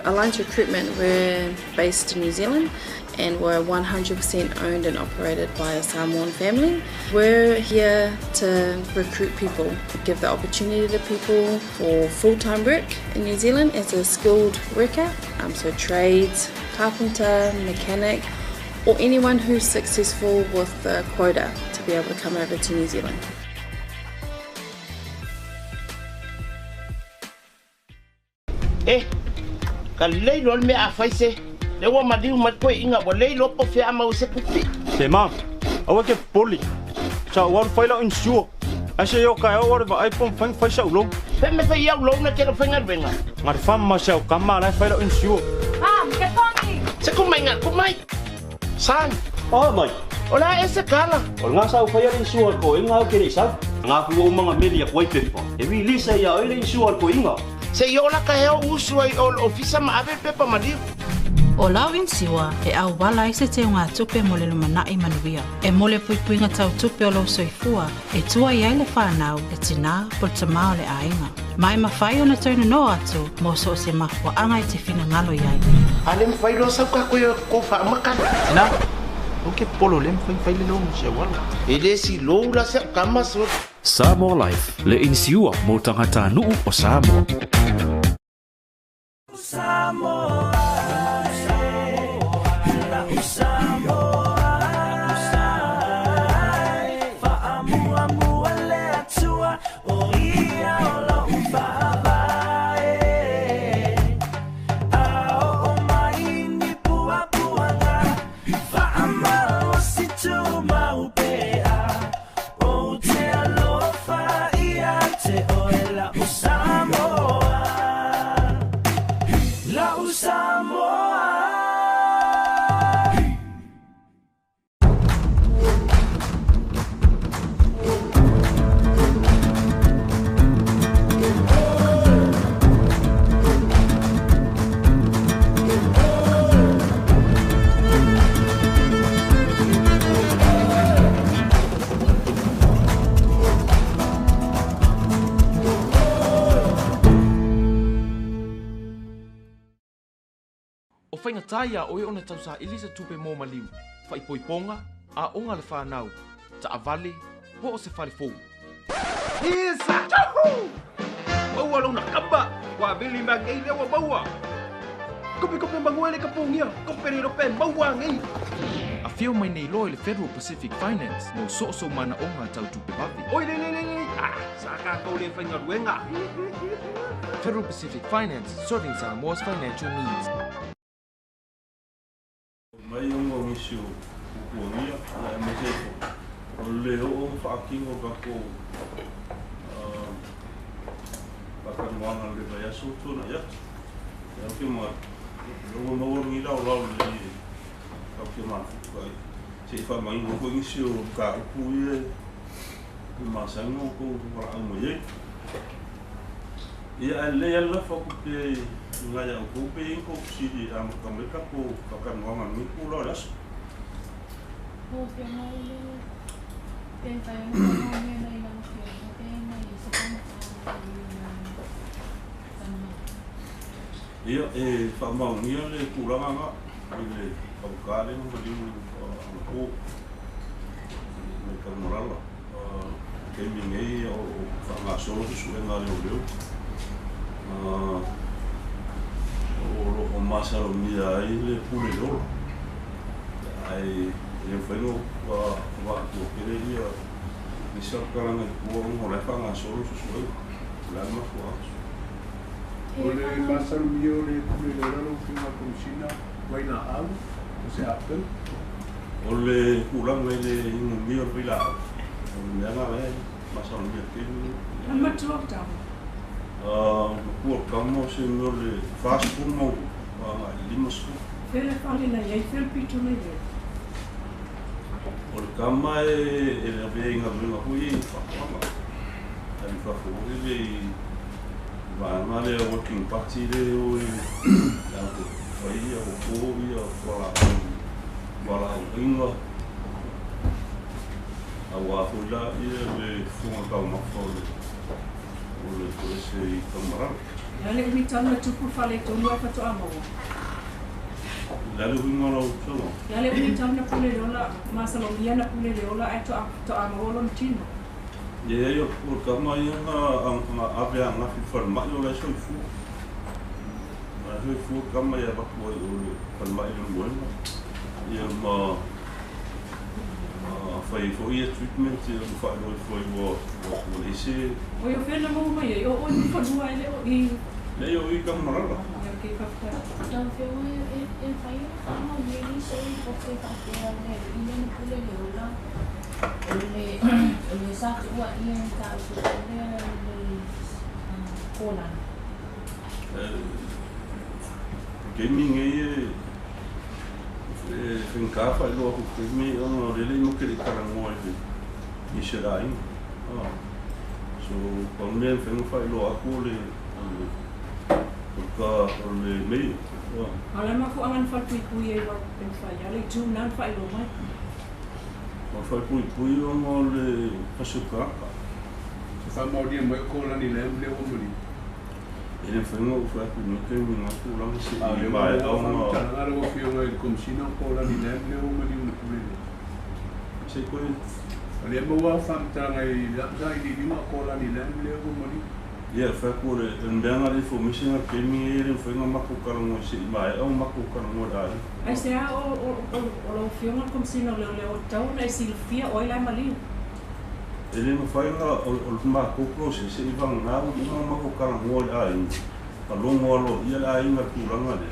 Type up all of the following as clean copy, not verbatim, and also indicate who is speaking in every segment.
Speaker 1: Alliance Recruitment, we're based in New Zealand and we're 100% owned and operated by a Samoan family. We're here to recruit people, give the opportunity to people for full-time work in New Zealand as a skilled worker, so trades, carpenter, mechanic, or anyone who's successful with the quota to be able to come over to New Zealand.
Speaker 2: Ka leilo me a faise le wa madiu matko inga wa leilo po fe ama o se pupi
Speaker 3: te ma awa ke poli sa wan faila insure ase yo ka o wa ai pom fang faisa ulo
Speaker 2: pe me fe ya ulo na ke no fenga venga
Speaker 3: ngar fam ma sa kama la faila insure
Speaker 1: Ke tongi
Speaker 2: se ko mai nga ko mai san
Speaker 3: mai
Speaker 2: ola ese kala
Speaker 3: o nga sa faila insure ko inga o ke ni sa nga ku o mga media ko pe e wi lisa ya o insure ko inga
Speaker 2: se yo la ka heo usui o ofisa ma ave pepa madiu
Speaker 4: o lau insiwa e au wala i se te ngā tupe mo le lumanai manuia. E mole puipuinga tau tupe o lo soifua, e tua i aile whanau e tina po te mao le ainga. Mai mawhai o na tauna no atu, mo so se mahua anga i te whina ngalo iai.
Speaker 2: Ale mwhairo sau ka koe ko wha makana.
Speaker 5: Tina, o ke polo le mwhai le lo mo se wala.
Speaker 2: E le si lou la se kama so.
Speaker 6: Samoa Life, le insiua mo tangata nuu o Samoa.
Speaker 5: Whainga taia o e ona tausa ilisa tupe mō maliu, whai poiponga, a onga le whanau, ta avale, po o se whare fōu.
Speaker 3: Isa! Tahu! Maua lona kamba, wa vili magei lewa maua. Kope manguele kapungia, kope riro pe maua ngai.
Speaker 5: A whio mai nei loe le Federal Pacific Finance, mo so mana onga tau tupe wawi.
Speaker 3: Oi le, saka kau le whainga ruenga.
Speaker 5: Federal Pacific Finance, serving Samoa's financial needs.
Speaker 7: Mai ongo ngisi o kukuangia, na e mesefo. O leo o whaakingo kako whakanuanga le vai aso tōna iatu. E au ke maa, rongo mawaringi lau le au ke maa fukai. Se i whamaingo ko ngisi o ka upu i e maasango ko waraango ye. Ia e lea la whakupe ngaya o kupe inko kusiri a makameka ko whakanuanga miku lau laso.
Speaker 8: O ke maule, ke tae ngā mea nei ngā whio, o ke nei i sa
Speaker 7: Ia e whamaungia le kuranga ngā, i le paukare no maliu ko me kamorala. Kei mingei o whangasolo tu sue ngā Leoleo. O masaro mia ai le pule lola. Ai e whaingo wa kere ia ni sarkaranga kua mo le whangasolo tu sue. Lama kua aso.
Speaker 9: O le masaro mia o le pule lola no whima kurusina, waina au, o se apel.
Speaker 7: O le kuranga le ingo mia o pila au. O le meanga le masaro mia kenu.
Speaker 8: Amatua tau.
Speaker 7: Kua kamo se mea le fast food mo lima su.
Speaker 8: Fere whare nei, ei fere pito nei re.
Speaker 7: O le kama e le avea inga runga hui i whakawanga. Tani whakawanga le i vāna le working party le o e ako whaia o kōwi a wala o inga. A wāhula ia le whunga kau mawha o le polese i Kamarara.
Speaker 4: Yale umi tana tupu fale tonu ai fato amawa.
Speaker 7: Lalu wingola utono.
Speaker 4: Yale umi tana pule leola masalomia na pule leola ai to amawa lon tino.
Speaker 7: Ye yo por kama yang Apia ngafi forma yo la soifu. La soifu kama ya bakwa yo forma yo bueno. Ye ma foi treatment eu vou esse
Speaker 4: o eu fui na mão mas eu olho para o ele e
Speaker 7: Leoleo e camarada
Speaker 4: que capta
Speaker 8: Então, eu falei, não, ele sei porque porque ele não pode levar. Ele sabe o que é tal, ele cola.
Speaker 7: Gaming aí fin kafa lo ko mi ono rele mo ke kara mo e Israel so kon men fin fa lo akule ka le me
Speaker 4: ala ma fu angan fa ku ye wa pen fa ya le tu nan fa lo mai
Speaker 7: ma fa ku ono le pasuka
Speaker 9: Sa mau dia mai ko la ni le o mo ni.
Speaker 7: ele foi no foi com no que me não lá se
Speaker 9: Le
Speaker 7: vai
Speaker 9: o
Speaker 7: uma
Speaker 9: ta o fio ngai komsina ko la ni le o mo ni no pule.
Speaker 7: sei coi
Speaker 9: Ale mo wa fam ta ngai la sai di ma ko la ni le o mo ni.
Speaker 7: ia foi por andando ali foi mexendo que me ele foi uma macuca no se vai é uma macuca no dai
Speaker 4: ai se o filme como se no Leoleo tão na Silvia oi lá mali
Speaker 7: ele não foi o macuca se vão lá uma macuca no dai a longo lo ia lá ainda por lá né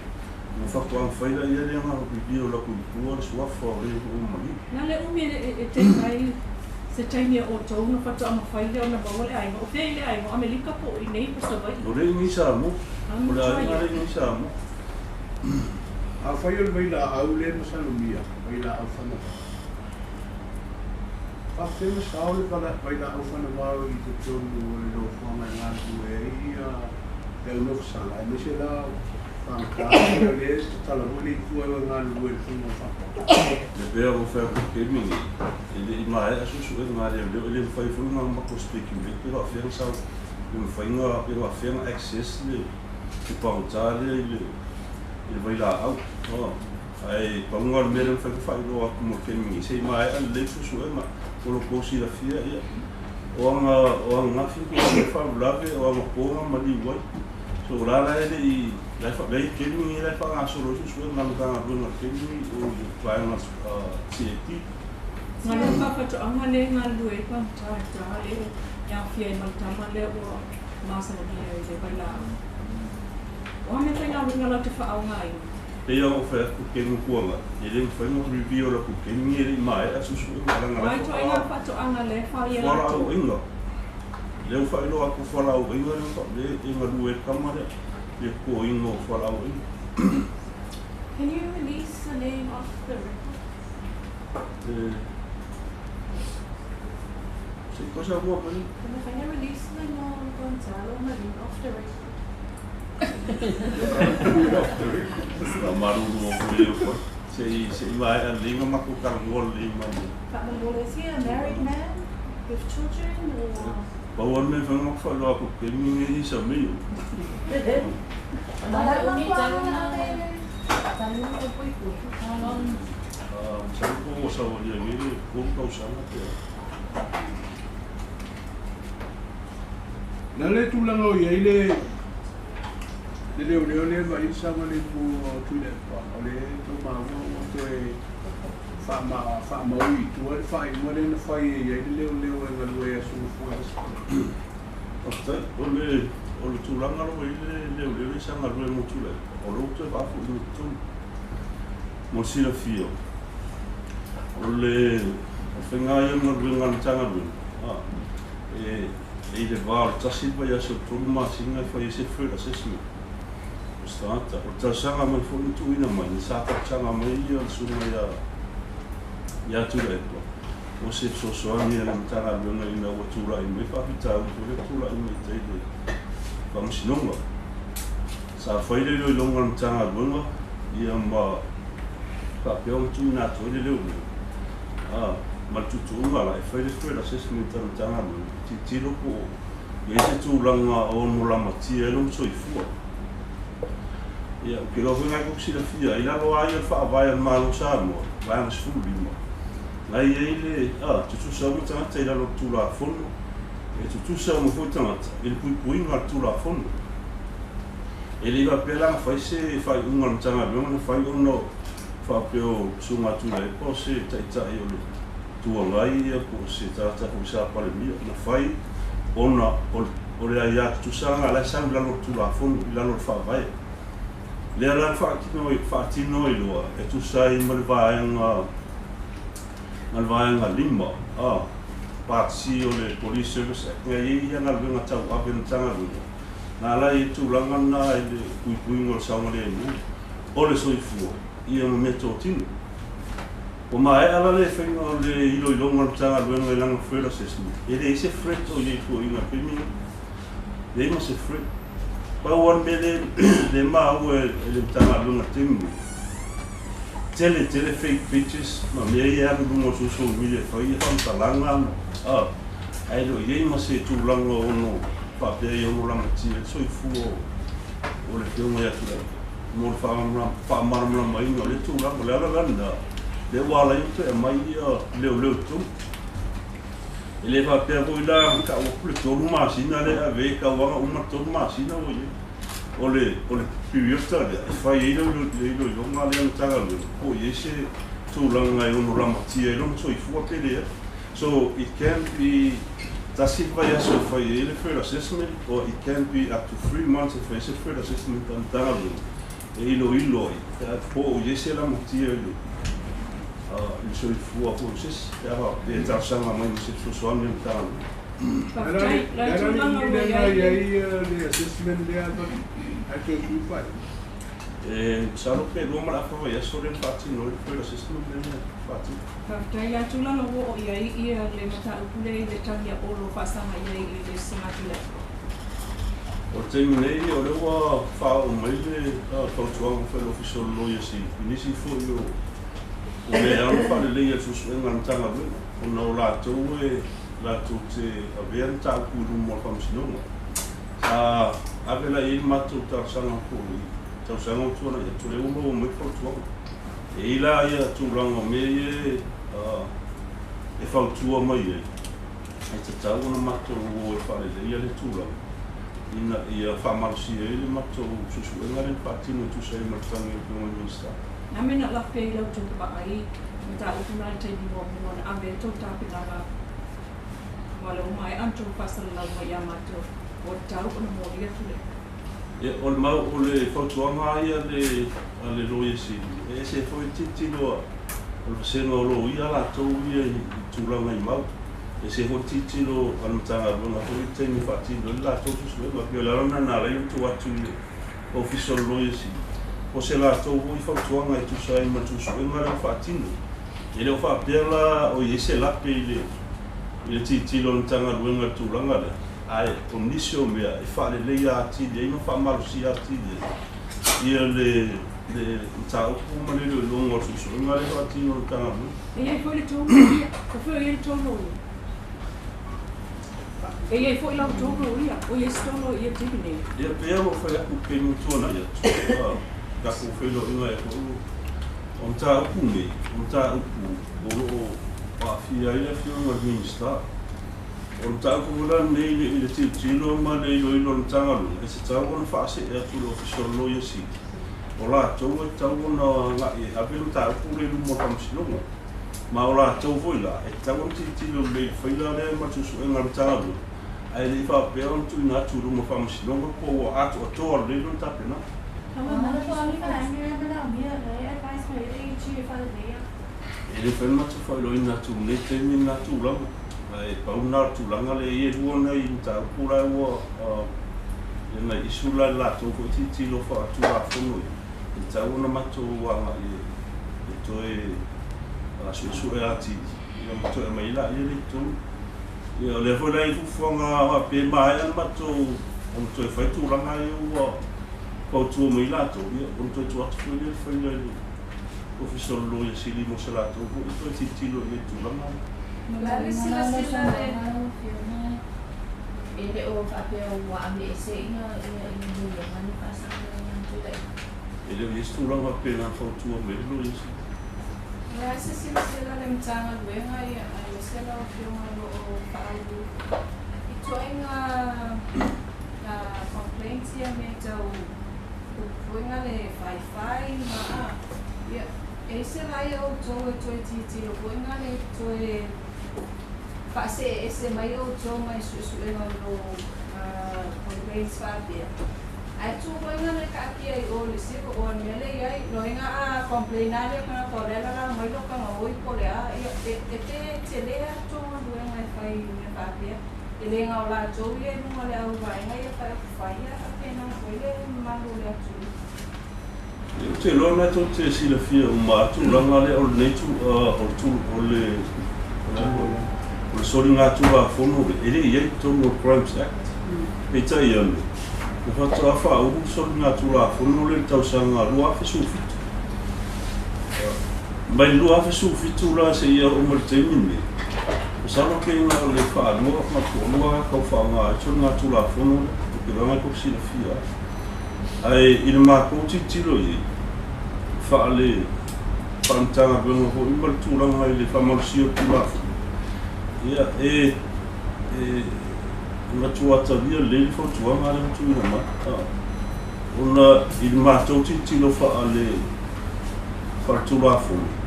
Speaker 7: não foi quando foi lá ele uma vídeo lá com o sua fora o mali
Speaker 4: na le umi tem ai se taimia o tau na fatu ama whaile o na bawale ai o while ai o Amerika po i nei pa sa vai
Speaker 7: o rei ni sa mo o rei ni sa mo
Speaker 9: A fai o vai la au le no salumia, vai la au fana. A fai o sa au para vai la au fana vai i te tonu o le lo fama ngā tu e ia e uno fsala. E me se la whanka o le es tala huli tu e ngā lu e tunu whaka.
Speaker 7: le pea o fa ko ke mi ele i mai aso su e ngā le fai fu ngā ma ko speaking bit pero a fer sa le fai ngā pero a fer access le ke pa o tale le vai lá au ai pa ngā mera fai lo a mo ke mi se mai a le su e ma ko lo ko si la fia ia o ngā fi ko fa lave o ma ko ma di wai so la ele i la fa lei ke mi la fa aso lo su e ma ka na ke mi o vai na CT
Speaker 4: ngā le pa fatu anga le ngā lue pa ta le ya fia i maltama le o masa o ni le vai la o me tai ngā la te wha au ngai
Speaker 7: Pea o whea ku ke ngukuanga, ele whai mo review la ku ke ngere i mai a susu e maranga
Speaker 4: Wai to inga whatu anga le whai e
Speaker 7: whala au
Speaker 4: latu
Speaker 7: inga. Leo whai loa ku whala au inga le inga rue kamare, le ko inga o whala au inga.
Speaker 8: Can you release the name of the record?
Speaker 7: Se cosa mua mani?
Speaker 8: Can you release the name of Gonzalo Marin off the record?
Speaker 7: La maruru o kuleo ko. Se i mai a linga maku karangol li mani.
Speaker 8: But is he a married man with children or?
Speaker 7: Bawar me whai mo whai loa ku ke mingi i sa meo. Sanko o sa wali a ngere, kōkau sana te.
Speaker 9: Na le tulanga o iei le Leoleo le vai sama le pu tuile pa. O le to ma o to e fa ma ui tu e fai mo le na fai e iei Leoleo e ngalu e asu fu
Speaker 7: O le tūranga ro i Leoleo i sanga rue mo tūle. O lo te wafu i tū. Mo sira fio. O le whenga i anga rue ngana tanga rue. E le wāo tasi vai aso tūru mā singa i whai e se whera sesme. O stata. O tasanga mai whoni tuina mai. Ni sāta tanga mai i al sunga ia tūra e kua. O se sosoani e nam tanga rue i na ua tūra i me whahita au tūre tūra i me teide. Whamusinonga. Sa whaile reo i longa nam tanga rue ia ma ka peo tu na to le leo ma tu tu nga la e whaile whera sesme tanga rue. Ti tiro ko e se tūlanga o no lamatia e lom soifua. Ia, ke lo ngai ko sila fia, ila lo ai fa vai al malo Samoa, vai al sfulima. Ngai ele, tu sa mo tanga ila lo tula fono. E tu sa mo fo tanga, il pui ngal tula fono. Ele va pela fai se fai un tanga lo fai ono fa peo sunga tu le po se tai o le tua ngai po se tata po sa pa le mia na fai ona o le ia tu sanga la sang la lo tula fono ila lo fa vai. Le ala fa tino i loa, e tu sai malvaenga lima, patsi o le police service, e ia nga lunga tau ape na tanga lunga. Nga la i tu langa na i le puipuingo le saunga le emu, o le soifua, ia ma meto tino. O ma e ala le whenga o le ilo ilonga le tanga lunga i langa whera sesmu. E le ise fret o i fua inga pimina, le ima se fret. Pauan mele le mau e le tanga lunga timu. Tele fake bitches, ma mea i apu lunga social media whai e whantalanga. Ai lo iei ma se tūlanga ono papea i ono langa tia. Soi fua o le whiunga ia tura. Mo le whaamaramara mai inga le tūlanga le araganda. Le wala inta e mai ia Leoleo tum. E le papea ko ila ka o le tolu masina le ave ka wanga uma tolu masina o le piuta le fai ilo nga le tanga le ko yese tūlanga i ono ramatia i lono soifua pele. So it can be tasik vai aso fai ele further assessment, or it can be up to 3 months if it's a further assessment on tanga e ilo po yese la matia le il soifua ko ses ya e tasanga mai se soani tanga. Salo pe lo mala fa ya so le fati no le system le fati.
Speaker 8: Tai ya tula no o ia le mata upule le tania o lo fasa mai le sinatule.
Speaker 7: O te minei o le wa fa o mai le tautuanga fa lo official lawyer si inisi fo yo o le alo fa le ia su suenga ntanga le o no la to te aventa ku mo fa msinonga. Avela il matu ta sanga ko tau sanga tūna ia tūle umo o mai whautua. E ila ia tūranga me e whautua mai e. E te tau na mato o e whare ia le tūranga. Ina ia whamarasi e le mato susu e ngare patino tu sei martangi e pionga minsta.
Speaker 8: Na mena la pe ila tu ba ai ta o kuna te ni mo na ave to ta pinanga. Wala o mai anto pasal la mai amato. O tau o mo ia tūle.
Speaker 7: O le mau o le whautuanga ia le loia sili. E se foi titilo o le Vasega o lo ia la tau ia i tūranga i mau. E se foi titilo al Matagaluega foi teni whatilo la tau susu e mapio le rana na rei tu atu i Ofisa o loia sili. O se la tau i whautuanga i tusa i matusu e ngare whatino. E leo whapela o i ese lape i le titilo al Matagaluega tūranga le. Ai, o nisio mea, e whare leia ati, e ino whamarusi ati, ia le tau kumane le longa susu, inga le ati no tanga mu.
Speaker 8: E iei foi le tōno ia, ko foi iei tōno ia. E iei foi lau tōno ia, o iei stono ia tigine.
Speaker 7: Ia pea mo whai aku pe mutuana ia, kako whelo inga e ko o tau kume, o tau ku, o awhia ia whiunga minsta. O tau kumula nei le tilo ma le ilo le tangalu. E se tau ona whaase e atu le official lawyer si. O la tau e tau ona ngai e hape le tau kure lumo kamsinonga. Ma o la tau voila, e tau ona tilo le whaila le matusu e ngam tangalu. Ai le whapea on tu ina atu lumo kamsinonga po o atu o toa le ilo tapena. E le whenma tu whailo ina atu ne temi ina atu lama. E pauna tūlanga le e ruona i tau pura ua na isula la tō ko tilo wha atura whono i tau na mato wanga e toe suesu e ati i mato e maila i le tō i o le whola i fufuanga a pe mai an mato on toe whai tūlanga i ua pautua maila tō i on toe tu atu whai whaila i Ofisa o loia sili mo se la tō ko i toe tilo i tūlanga.
Speaker 8: La sila ele o Apia o ame ese ina ina mani pasa ngai.
Speaker 7: Ele isto lá pena foto mesmo isso.
Speaker 8: Essa silsila le mtanga luenga ia ai sela o fiona o paulo. Ito inga na complaints ia me tau o fuenga le fai ma ia ese lai o to titi o fuenga le to fase ese mai o to mai su no complaints Apia. Ai tu fuenga le Apia o le siko o mele ia no inga complainare kana torela la mai lo kana oi polea te telea to luenga fai me Apia. Ele nga ola jo ye no le au vai nga ia fai apena ele malu le atu.
Speaker 7: Te lo na to te sila fia o matu langa le o netu o tu o le sori nga tu a fono ele ia to no crimes act. Peta ia me. O fatu afa o sori nga tu a fono le tau sanga lua fa su fitu. Mai lua fa su fitu la se ia o marteni. Sano ke nga le fa no ma ko lua ko fa nga tu nga tu la fono ke nga ko sila fia. Ai il ma ko titilo i fa le pantanga ben ho i mal tu la le fa mal si o tu la ia na tu ata via le fo tu ma le tu no ma ona il ma to titilo fa le fa tu la fono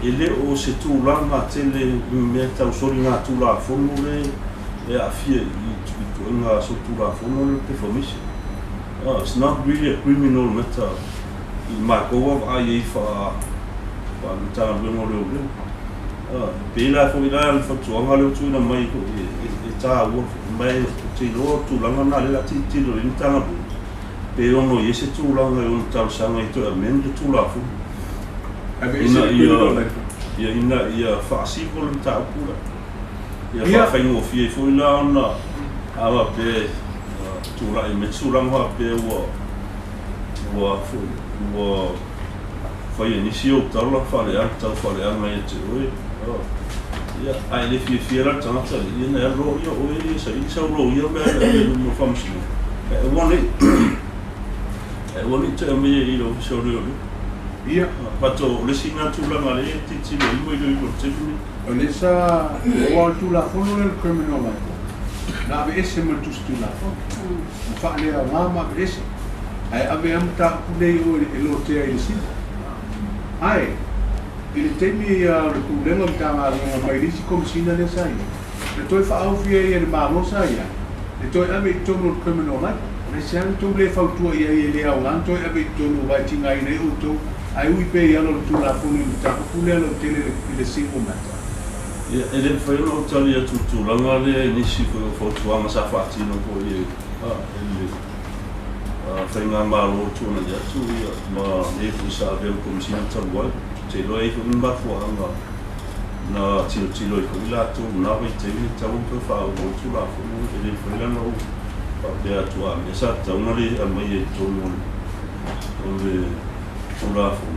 Speaker 7: ele o se tu la ma tele me ta sori nga tu la fono le afia i tu nga so tu la fono le performance. It's not really a criminal matter. Ma ko ai fa ta le mo le. Pela fo ila fa tu nga le tu na mai ko e ta wo mai ti lo tu la na le ti lo in ta bu. Pe ono yese tu la nga un ta sa nga to amend tu la fu. Ia fa si ko ta pura. Ia fa no fie fo ila na ava pe tu la me tu la mo pe wo fa inicio ta la fa le mai te oi ia ai le fie la ta ta ia na ro ia oi sa ro ia me no function one te me i lo so ro ia pato le sina tu la male ti lo mo i te ni
Speaker 9: le sa o tu la fono le criminal na be ese mo tu la fa le mama be ese ai ave am ta pule o lo te ai si ai il temi a le problema ta ma mai risi come sina le sai le toi fa au fie e ma lo sai le toi ave to no criminal mai le sian to le fa tu ia le au lan toi ave to no vai tinga i ne o to ai ui pe ia lo tu la pule ta pule lo te le si o mata.
Speaker 7: Ia ele foi no tali a tutu langa le inisi ko tu ama sa fati no ko ele foi nga malo tu na ya tu ia ma le fu sa ve ko misi na tawal te lo e ko mba fu anga na tilo ko la tu na we te ni tawu ko fa o tu la fu ele foi la no pa de tu a me sa ta no le a mai to no le tu la fu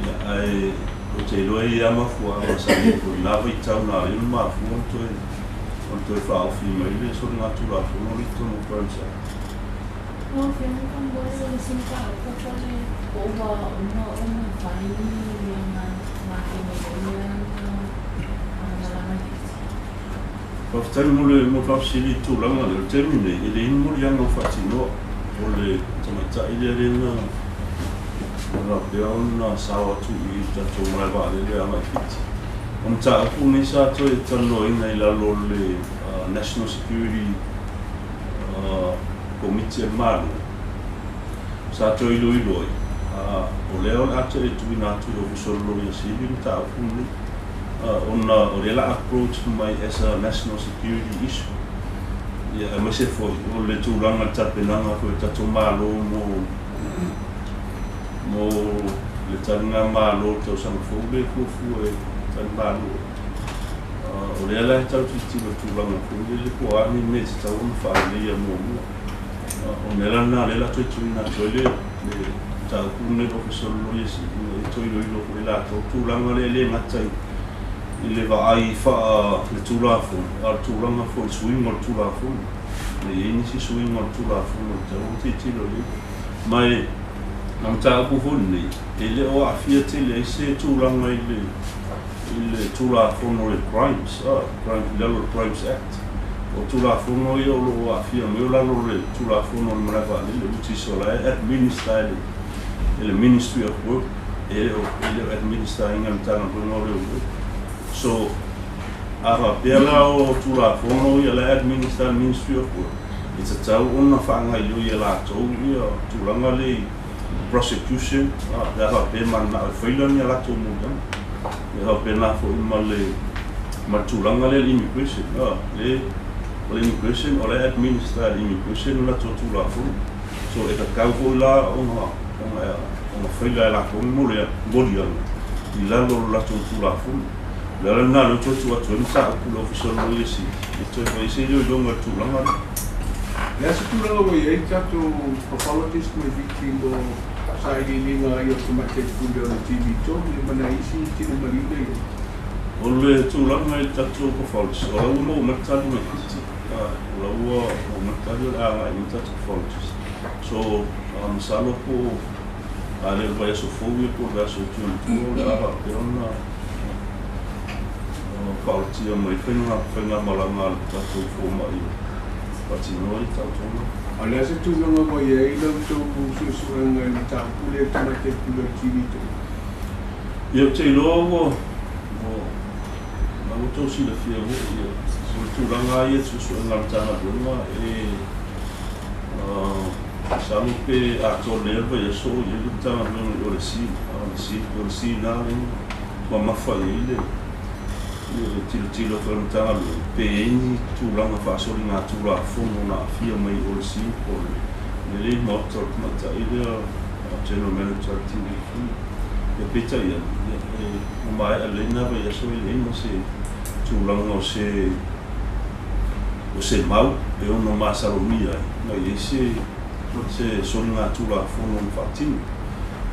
Speaker 7: ia ai o te loe ia mafua o sa ni ko lava I tau na I mafua on toi fa o fi mai le so na tu la fu no li to no pransa
Speaker 8: o fe no kan bo le sin ka ko ko le o ba no fa ni na ma ke me
Speaker 7: pa tani mo le mo fa si li tu la na le termine ele in mo ya no fa ti no o le tamata ile le na no na sawa tu I ta to mai va le ama fit on ta uni sa to e tano ina ila lo le national security committee malu sa to ilo o leo ate e tu na tu o so lo ya si bi ta uni on o le approach mai as a national security issue ya ma se fo o le tu langa ta penanga ko ta to malo mo le tanga malo to sa fo be fu e tan malo o le la ta tu tu langa fo le ko ani me sta un fa le ya mo o me la na le la tu na to le ta ku ne ko so lo yesi to ilo ko la to tu langa le matai I le va ai fa le tu la fo al tu langa fo swing mo tu la fo ini si swing on tula funo te tilo le mai am ta ku honni ele o afia tele se tulanga ile tula funo le crimes crimes act o tula funo yo lo afia me la lo le tula funo le mara le uti sola administer le ministry of work ele administering am ta no le so Apia o tula fono ia la administer ministry of work. It's a tau ona whanga iu ia la tau ia tulanga le prosecution. Ia Apia mana Feiloaiga la tau muda. Ia Apia na fo ima le tulanga le immigration. Le immigration o le administer immigration la tau tula fono. So e ka kau fo la ona Feiloaiga la tau muda bodianga. I la lo la tau tula fono. Lala na lo tu atu sa ku lo Ofisa no isi ito vai se yo donga tu langa
Speaker 9: ya se tu langa vai ai chato pathologist me victim sai ni nga yo tu mate ku lo TV to ni mana isi ti no marine
Speaker 7: ole tu langa chato pathologist o mo mata no isi o mata yo a ai chato pathologist so salo ko ale vai so fogo ko va so tu la pero na Pautia mai whenga malanga tatu fōma i pati noi tautona.
Speaker 9: Alea se tūnanga mai e ila tō susuranga i tā pule tana te pula tirito.
Speaker 7: Ia te logo na uto si le fia mo ia so tūranga ia susuranga tana runga salu pe a tō lerva ia so ia tana runga o le si nā ma mawha i tilo whanatanga lo pe eni tūranga whaasori ngā tūra whono na awhia mai o si o le rei motor mata i rea General Manager TV e peta ia o mai a leina vai aso i leina se tūranga o se mau e ono masaromia mai e se sori ngā tūra whono na whaatinu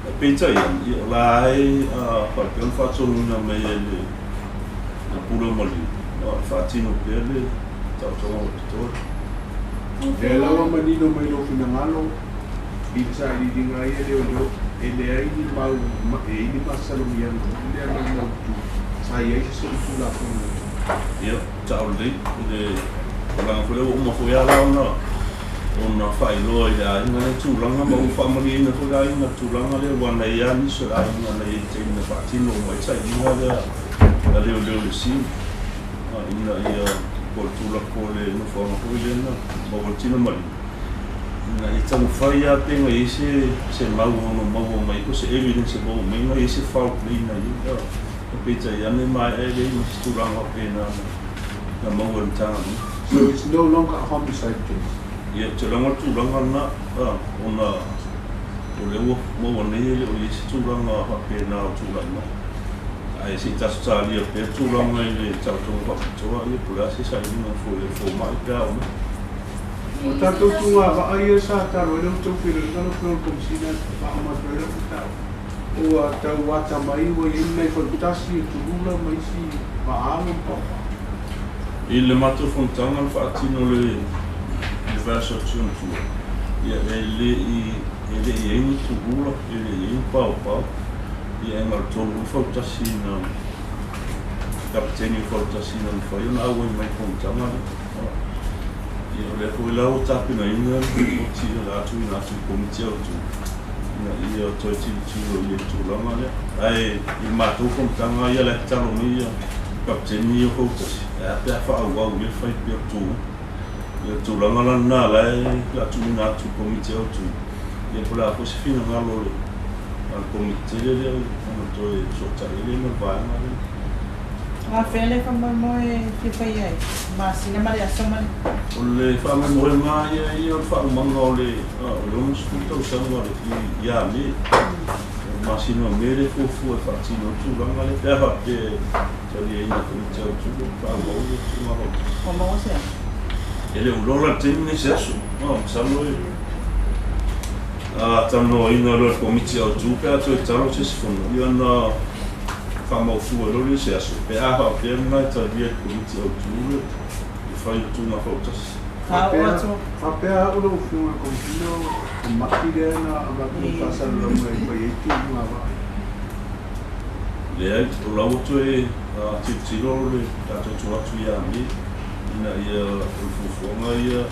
Speaker 7: e peta ia la e whapeon whaatoruna mai e le puro mali fatino pele tautonga o tutor
Speaker 9: e lawa manino mai lo finangalo i sa i dinga ia Leoleo e le ai ni mau e ni pasalo mian le ana no tu sa ia se so la fono
Speaker 7: ia tau le la fole o mo foi ala ona Feiloaiga ina tu langa mo family ina ko ai na tu langa le wana ia ni so ai na le tene fatino mai sai ina la Leoleo le si ina ia kultura kole no forma koilena mo voltino mali na ita no faia penga se mau no mau mai ko se evidence mo menga ese fault na ia o pita ia me mai e le misturanga pena na mau entang
Speaker 9: so it's no longer a homicide case
Speaker 7: ia te langa tu langa na ona o le mo nei le o ese tu langa pena o tu langa ai si tastalia pe tu langa le tautonga toa i pula se sai no fo mai ka
Speaker 9: o tatou tunga va ai sa taro le tau pira no pro komsina va ma pera ta o ta wata mai o i nei fantasi tu bula mai si va alo po
Speaker 7: il mato fontana fatino le verso tu ia ele i tu bula ele i pau ia e martolo fantasi na kapteni fantasi na foi na o mai fontana ia le foi lá o tapina ainda o tira lá tu na tu comitia tu ia to tiro ia tu lá mas ai e matou fontana ia le talomia kapteni o fantasi até fa o ele foi perto ia tu lá na lá tu na tu comitia tu ia por lá fosse fina na lo al comitia ele não tô soltar ele não vai mas
Speaker 4: a fele como moi que foi aí mas cinema de ação
Speaker 7: ole fama mo mai ia fa mangole o uns puto sangue ia me mas não mere fu fatino tu vangale terra que ali ainda com tu para logo tu uma rota
Speaker 4: como você
Speaker 7: ele o lola tem nesse não sabe tano ina lo comitia o tu para tu talo se fundo ia na fama fu lo le se aso pe a ha pe na ta dia comitia o tu e fai tu na fotos
Speaker 9: Apia ulo ufuma kompino makide na abaki pasal lo mai itu ngava.
Speaker 7: Le ulo tu tiro le tato tu ya mi ina ia ufu ia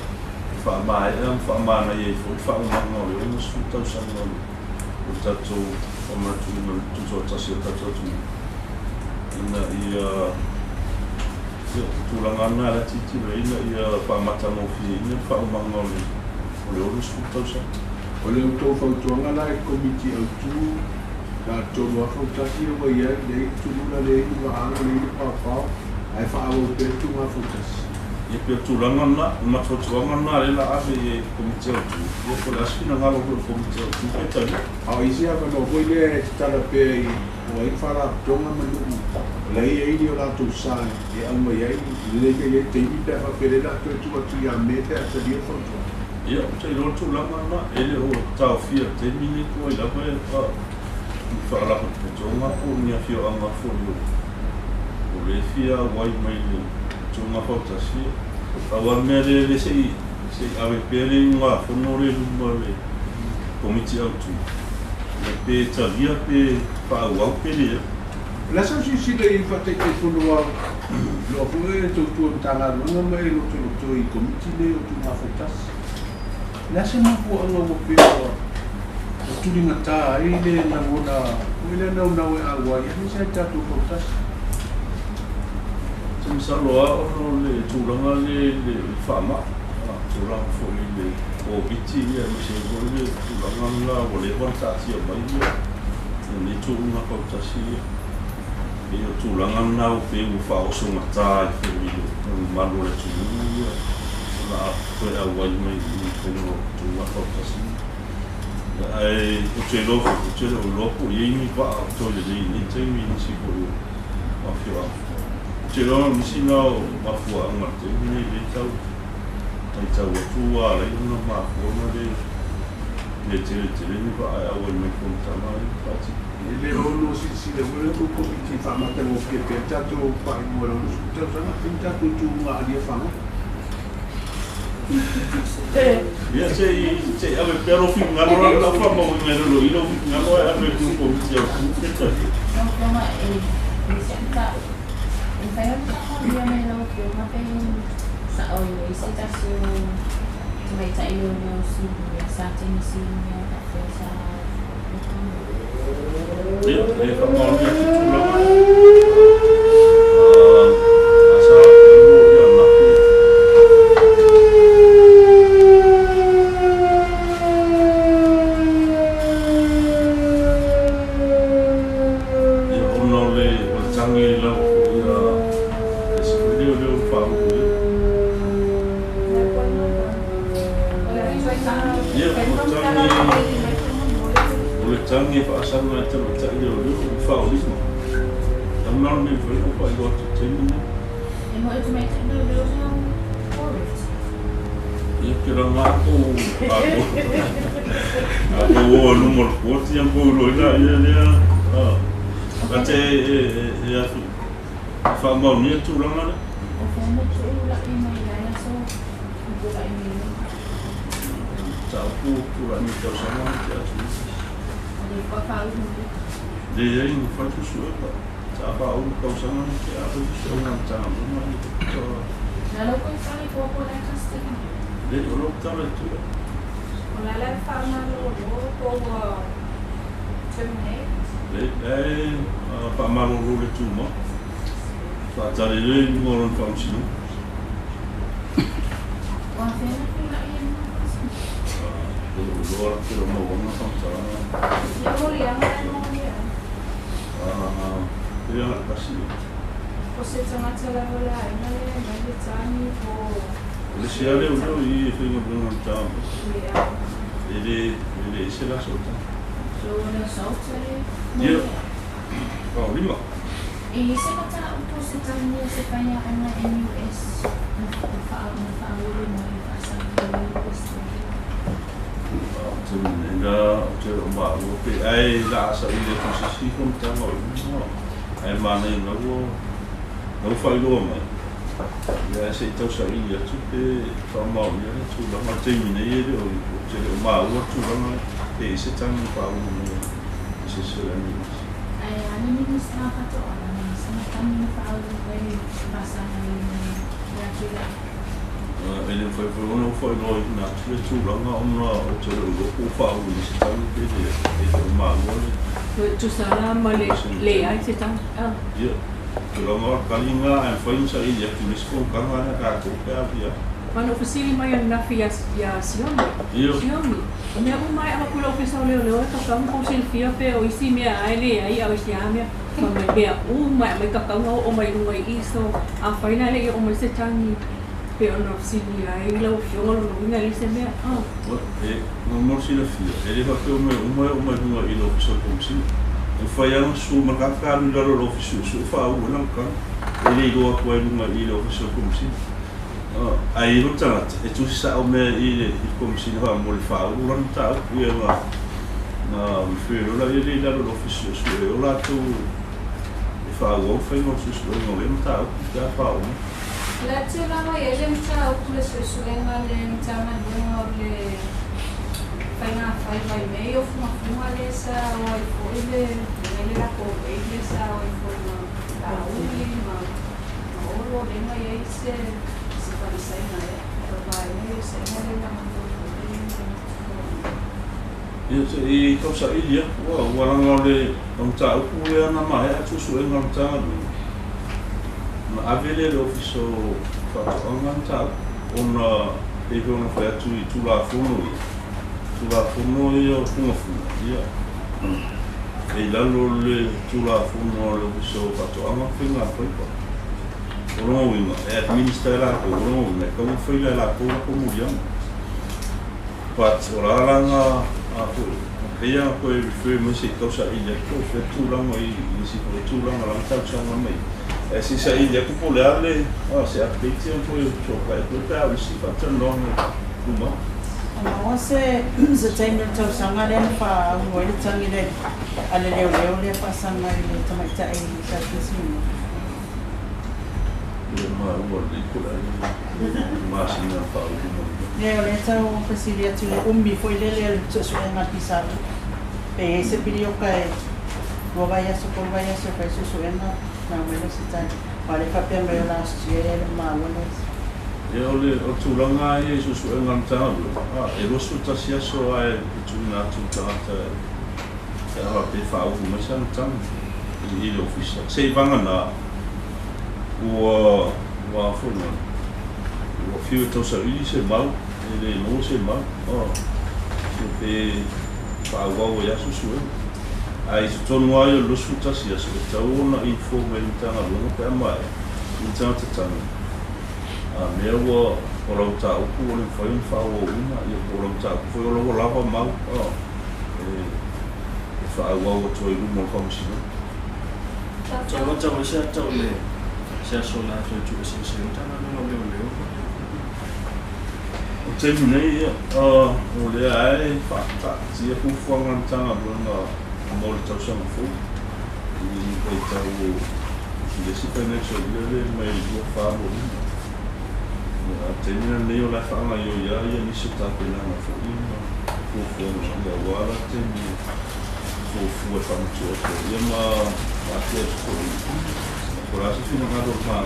Speaker 7: fa mai na ia fa no le no su tau sa no o tato o matu no tu so tasio tato tu ina ia tulangana la titi ina ia fa mata no fi ina fa mangole o le o su tau sa
Speaker 9: o le to fa tuanga la komiti au tu ka to wa fa tasi o ia le tu la le wa anga le pa ai fa o pe tu ma fa tasi
Speaker 7: e pe tulangana ma to tulangana le la ave komiti au tu e ko la sina ngalo ko komiti au tu pe tani
Speaker 9: a isia ka no foi le tala pe o ai fa la tonga ma lu lei ai ni o la tu sa e al mai ai le ke e te ita fa pe la tu tu ya mete a te dia fa tu
Speaker 7: ia te ro tulangana ele o tau fia te mini ko i la pe fa la ko tonga o ni afio anga fo o le fia wai mai le tonga fa tasi awa mere le sei ave pere nga fo no le mo le komiti au tu le pe tavia pe fa wa pe le
Speaker 9: la so si le fa te fo no lo fo e tu tanga no mai lo tu i komiti le o tu ma fa tasi la se mo fo anga mo pe tu dinga ta ai le na mona ile na e agua ya ni se ta tu portas
Speaker 7: Saloa o le tulanga le fama tulanga fo le o biti ia me se go le tulanga la o le bonta si o mai ni tulanga ko tasi e o tulanga na o pe o fa o so mata e mi o malo le tulanga la ko a wai mai ni ko tulanga ko tasi ai o te lopo e mi va to le ni te mi si ko o fio te roa misina o mafua anga te mine le tau atua lai una mafua le te ni pa ai awa me konta mai pati
Speaker 9: le ono si le vuole tu komiti fa ma te mo che per tato pa i mo lo su te sana pinta tu ma ali fa no
Speaker 7: ya te ave pero fin ngalo la fa mo me lo ilo ngalo ave tu komiti o
Speaker 8: no toma senta saya dia melo que uma tem sa o esse tá seu vai sair no sim essa tem sim a coisa
Speaker 7: ele fa mal de tudo tangi fa asana te mata Leoleo fa o lismo tam non me foi o pai gosto tem
Speaker 8: e mo te mete Leoleo não forest
Speaker 7: e que era mato o número 4 e o loira até e fa mal ni tu ranga
Speaker 8: o fono tu la e mai la so o la e
Speaker 7: tá o lá me teu sama de aí não faz o senhor tá para o causando que a posição não tá
Speaker 8: não não consegue pouco na castanha
Speaker 7: de o tá tudo
Speaker 8: olha lá farma no povo terminate
Speaker 7: é para mal o rolo tudo só tá ele não não funciona agora pelo novo não funciona eu não passei
Speaker 8: você está na tela olha ainda ele tá me
Speaker 7: ele se Leoleo e foi um então ele se lá solta
Speaker 8: ele solta
Speaker 7: oh lima
Speaker 8: e se botar o você tá me se panha na NUS não fala não
Speaker 7: ainda te uma o pe ai la sa ile tu si com tamo ai mane no fai lo mai Ya se tau sa ia tu pe fa mau ia tu la ma te mine ia o te ma o tu la e se tang pa o se se la ni.
Speaker 8: Ai ani ni sa pa to ana ni sa tang ni pa o le pasa ni ya ki la.
Speaker 7: Ele foi no foi no na tu la nga o te o fa o se tang pe e ma o
Speaker 8: Tu sala ma le ai se tang.
Speaker 7: Ia. Kalau ngor kalinga ai foi sa ia tu mesco kanga ka ko pe Apia.
Speaker 8: Mano ofisili mai na fia ya siomi. Siomi. O me o mai a kula ofisa o Leoleo ka ka mo sil fia pe o isi me ai le ai a isi amia. Ma me be o mai ka ka o mai ngai iso a faina le o mai se tangi pe o no ofisili ai la o fio no vinga le se me.
Speaker 7: No mo sil fia. Ele va pe o mai ngai ilo so komsi. O fai ana su makaka ni laro lo fisu su fa o na ka ele go ko e numa ile o fisu komsi ai ro tana e tu sa o me ile komsi no mo le fa o ron ta o e na fero la ile laro lo fisu su e o la tu e fa o fai no su no le ta o ya fa o
Speaker 8: la tu la ma ele mta o kule su enga le mta na no le Paina fai vai meio fuma dessa ou foi ele era com ele essa ou foi na uli ma o bem aí se parecia na vai meio se ele na
Speaker 7: e to sa ilia wa nga le on ta o ku ya na ma e tu su e nga ta na avele lo fiso fa on nga ta on e go na fa tu la funo la funo io fumo ia e lalo le la funo le so fatto ama finga poi pa no winga e ministera ko no ne ko foi la ko mu ya pat ora langa a ko ia ko e foi mo si to sa ia ko fe tu la mo i si ko tu la la ta sa mo mai e si sa ia ko polare se apeti un po' so pa ko ta si fatto no kuma
Speaker 10: Samoa se taimi tau sanga le fa ngoi le tangi le ale Leoleo le pasanga le tamaita e sa kisima.
Speaker 7: Le ma o le kula ma sina fa o mo.
Speaker 10: Leoleo tau fasilia tu umbi foi le su nga pisalo. Pe se pidio kai go vaya so fa su nga na mele se tai. Pare fa pe me last year le ma wala.
Speaker 7: Ole o tulanga e su nga tau. E lo su tasia so ai tu na tu tata. E ha pe fa o mo san tan. I Ofisa. Sei vanga na wa funa. O fiu to sa i se mau, ele no se mau. Se pe fa o ya su. Ai su tonu ai lo su tasia so tau na info mental no pe mai. Intanta tan. Mea ua o lau tā uku o le whai un whao o una i o lau tā uku whai o lau lava mau e whai wau o toi rumo o whamasina
Speaker 5: Tau tau se tau le se aso la toi tu se tana no Leoleo
Speaker 7: o te munei o le ai whata tia kuwhanga tanga blanga mo le tau sama fu i kei tau le sipa nexa le mai ua whao o Tenina leo la fama yo ya ni se ta pena na fo ya wala teni fo fama tu ya ma até por acho que não do mal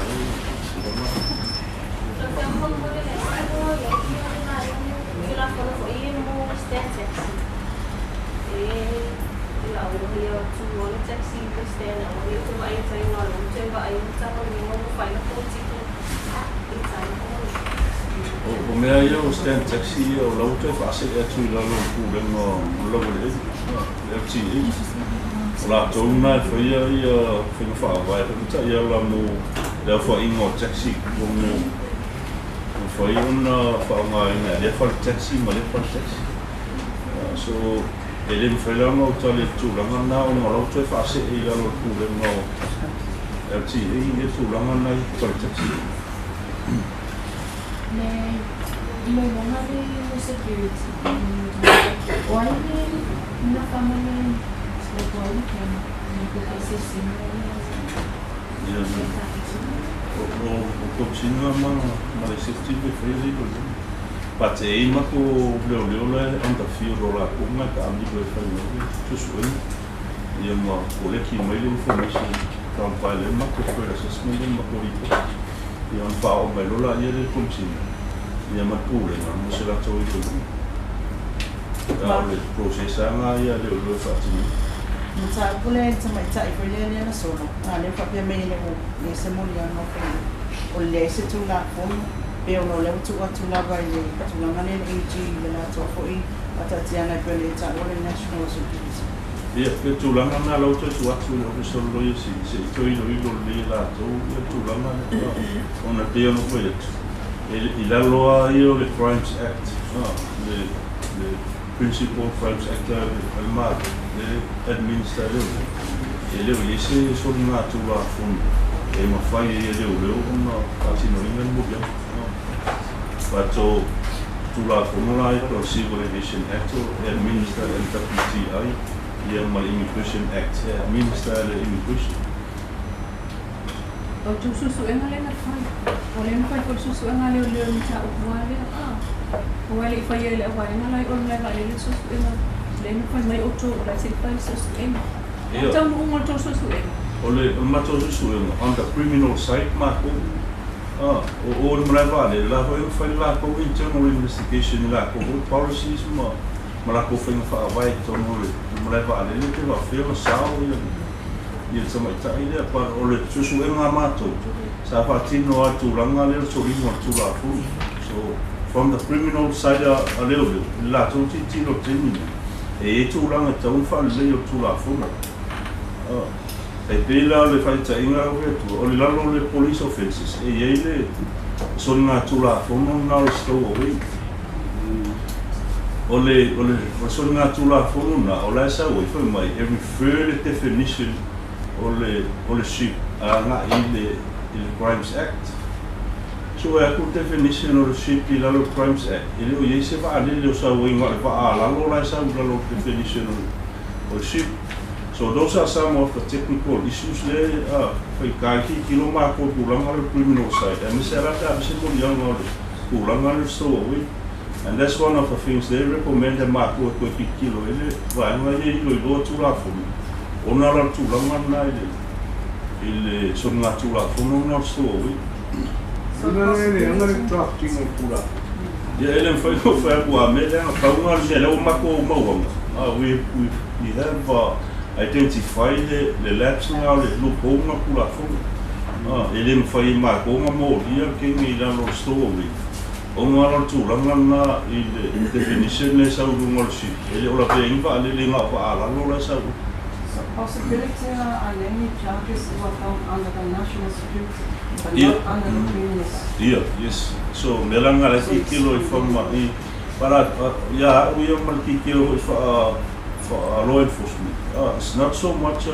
Speaker 7: o mea ia o stand taxi o lau te whase e tui lalo kūrenga o lau le FTE. O la tōna e whaia ia whenga whaawai rita ia la mo leo whainga o taxi o mo whaia una whaonga ina lea whale taxi ma lea whale taxi. So e le mwhailanga o tale tūranga na o ngā lau te whase e lalo kūrenga o FTE i tūranga na i whale taxi.
Speaker 8: Mo mona de security. Why na family se pode que não pode ser sim.
Speaker 7: continua ma le safety be freely ko pa te ima ko Leoleo la on the field rola ko ma ka ami ko fa no to swing ia ma ko le ki mai information from file ma ko for assessment ma ko ito ia on pa o mai rola ia le continua ia ma ko le ma mo se la to ito le processa nga ia Leoleo fa tini
Speaker 10: Mata pule sama ita ipole le na solo. Ale fa pe me le se mo ya no pe. O le se tu la fon pe o no le tu atu la vai le tu la mane AG le la to fo I ata tiana pe le ta o le national security.
Speaker 7: Ia pe tu la na lo to tu atu le so lo ia si to I lo le la to tu la na ona pe no pe il la loi io le Crimes Act le Principal Crimes Act al mar le administrador ele o se sorna tu la fun e ma fai Leoleo no quasi non in modo fatto tu la fun la Civil Aviation Act administer NWTI e ma Immigration Act administer immigration
Speaker 8: o tu susu enga le na fai o le fai ko susu enga Leoleo ni ta o wale o wale fai ele wa enga lai o le vale le susu enga le fai mai o to la se fai susu enga então um to susu enga
Speaker 7: ole ma to susu enga on the criminal side ma ko o le vale la fai la ko internal investigation la ko policies ma la ko fai fa vai to no le vale le ke va fer sa ia sama ita ile pa ole susu enga ma to sa fa tino atu langa le so ringo tu la fu so from the criminal side a little la to tino tini e tu langa tau fa le yo tu la fu e pela le fa ita inga o tu o le lalo le police offenses e ele so nga tu la fu no na o sto ole so nga tu la fu no na o la sa o fa mai every further definition ole ship nga ile Crimes Act so a good definition of ship ile Crimes Act ile o yese va ale le sa o inga va la lo la sa lo definition of ship so those are some of the technical issues there fa ka kilo ma ko bulanga le criminal side and misera ta se mo yang o bulanga le so and that's one of the things they recommend the ma ko kilo ile va nga ye lo tu la fu ona la tu la mana il sono tu la fono no sto
Speaker 9: Angare drafting o pura.
Speaker 7: Ya ele foi o foi a mele fa uma gele o mako we have identified the lapse now le lupo uma pula fono ele foi mako uma modia que me dá no sto ona la tu la mana il definition le sa u ngolsi ele ora pe inva le nga fa ala lo la sa
Speaker 10: Possibility and any charges were found under the national security, but not under the criminal side.
Speaker 7: Yes. So, melanga la kilo forma para we are multi kilo for law enforcement. It's not so much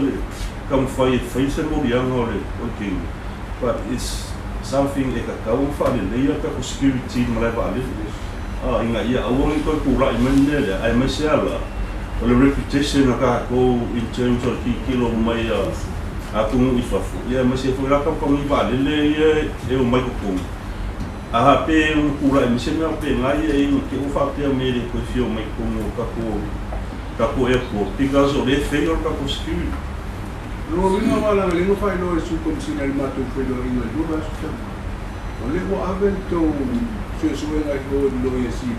Speaker 7: come fight mo yang okay, but it's something kau fa le ka security malaba le. Inga ia awong ko pula imene ai masala. The reputation ka ko in terms of kilo mai aku ifafu ia masih foi la ka ko mi vale le o mai ko a pe un kura mi se me pe ngai e que o fa pe me ko fio mai ko ka ko e ko because o le feio ka ko skill
Speaker 9: No vinga wala le no fai no su consina il mato fe lo ino il dura su o le ko avento su ngai ko lo e si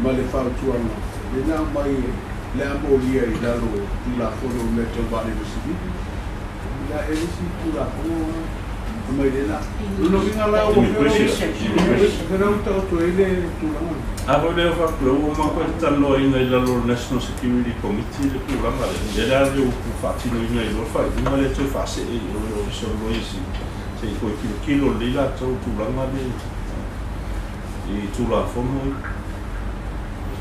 Speaker 9: ma le fa tu ano le na mai le amolia i lalo tu la fono me to vale do sibi la elisi tu la fono mai de la no vinga la o pero to ele tu la
Speaker 7: vole fa pro ma ko tallo in il lalo National Security Committee le tu la male era io fa tino in il fa ma le to fa se io so lo isi se ko kilo lì la tu la male e tu la fono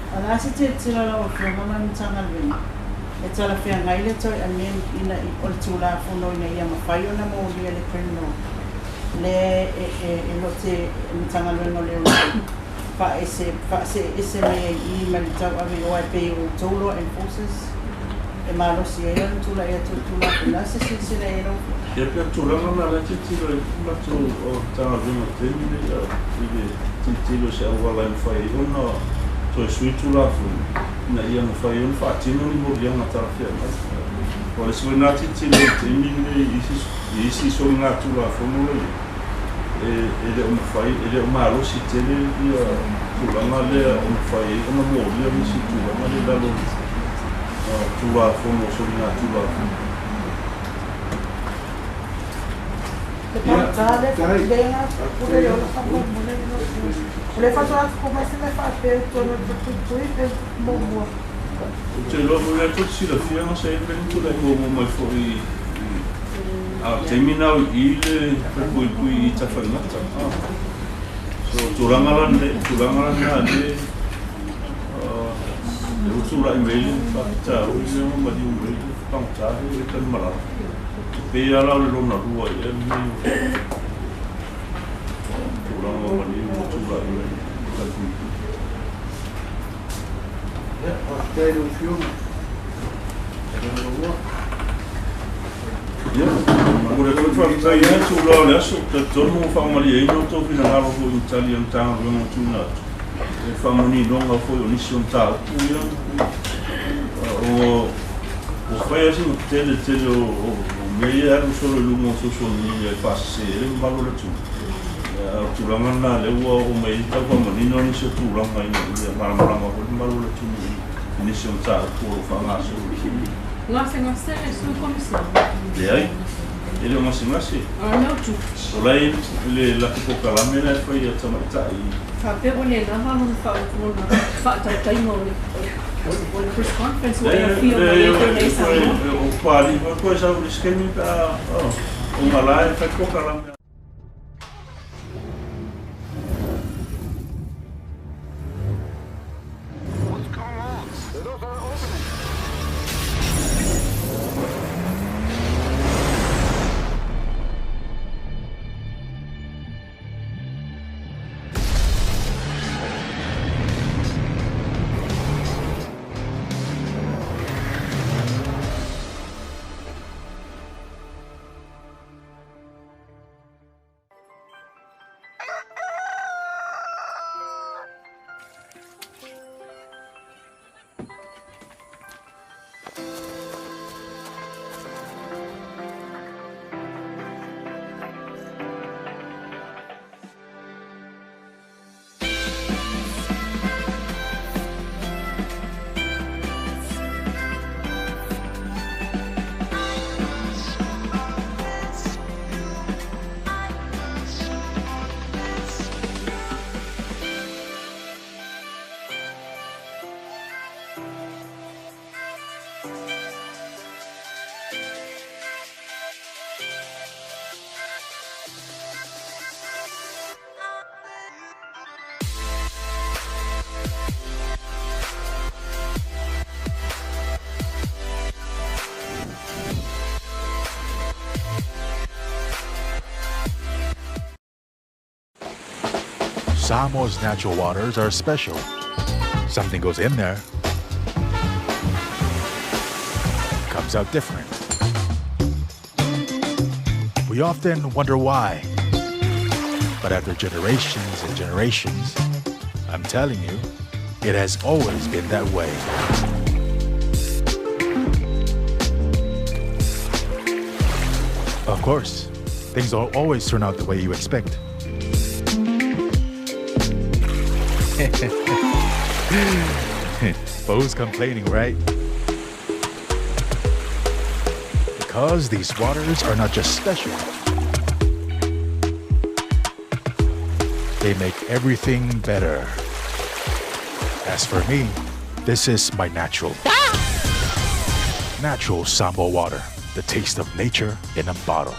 Speaker 10: Ala se te tira la o mama Matagaluega. E tala fea ngai le toi amen ina I ol tula fono ina ia mawhaio na mo lia le criminal. Le no te Matagaluega le fa ese me I malitau ame o ai pe o tolo enforcers. e malosi e yon tula e tula pula se silsila e ro.
Speaker 7: E pe tulanga na la titilo e matu o tanga vima temi ile titilo se awala in fai ona to sui tula fu na ia no fai on fatino ni mo ia na tarafia na. O se na titilo temi ne isi so na tula fu mo ele o fai ele o malosi tele ia tulanga le o fai ona mo ia mi si tulanga le dalo tula fu mo so na tula fu.
Speaker 10: Le faccio come se le fa per tutto per momo.
Speaker 7: Te lo voglio tutto si la fia non sei venuto da momo mai fuori a terminare il per cui ta fa nata. So turanga le le usura email fatta uso ma di un video tanto e per mala. Per alla luna rua e mi turanga ma di usura email.
Speaker 9: Até o filme.
Speaker 7: Ora tu fa ia tu lo adesso che torno fa mali e non to fino a lavoro in Italian town non tu nato. E fa mani non la foi un'ission tal. O fai assim tele o meia era solo lungo social media passe e valore tu. Tu ramana le o mei ta ko mani non se tu rama in mara ko valore tu un'ission tal por fa naso.
Speaker 8: Nossa, é sua comissão.
Speaker 7: E aí? Ele é uma simulação?
Speaker 8: Ah, não, tu.
Speaker 7: Olha aí, ele lá que pouca lá, mas ele foi a tomar tá aí.
Speaker 8: Pegou nele, não fala com falta de time o press conference o
Speaker 7: o pari, uma coisa o esquema tá, uma lá foi pouca lá.
Speaker 11: Samoa's natural waters are special. Something goes in there, comes out different. We often wonder why. But after generations and generations, I'm telling you, it has always been that way. Of course, things don't always turn out the way you expect. But who's complaining, right? Because these waters are not just special. They make everything better. As for me, this is my natural Samoa water. The taste of nature in a bottle.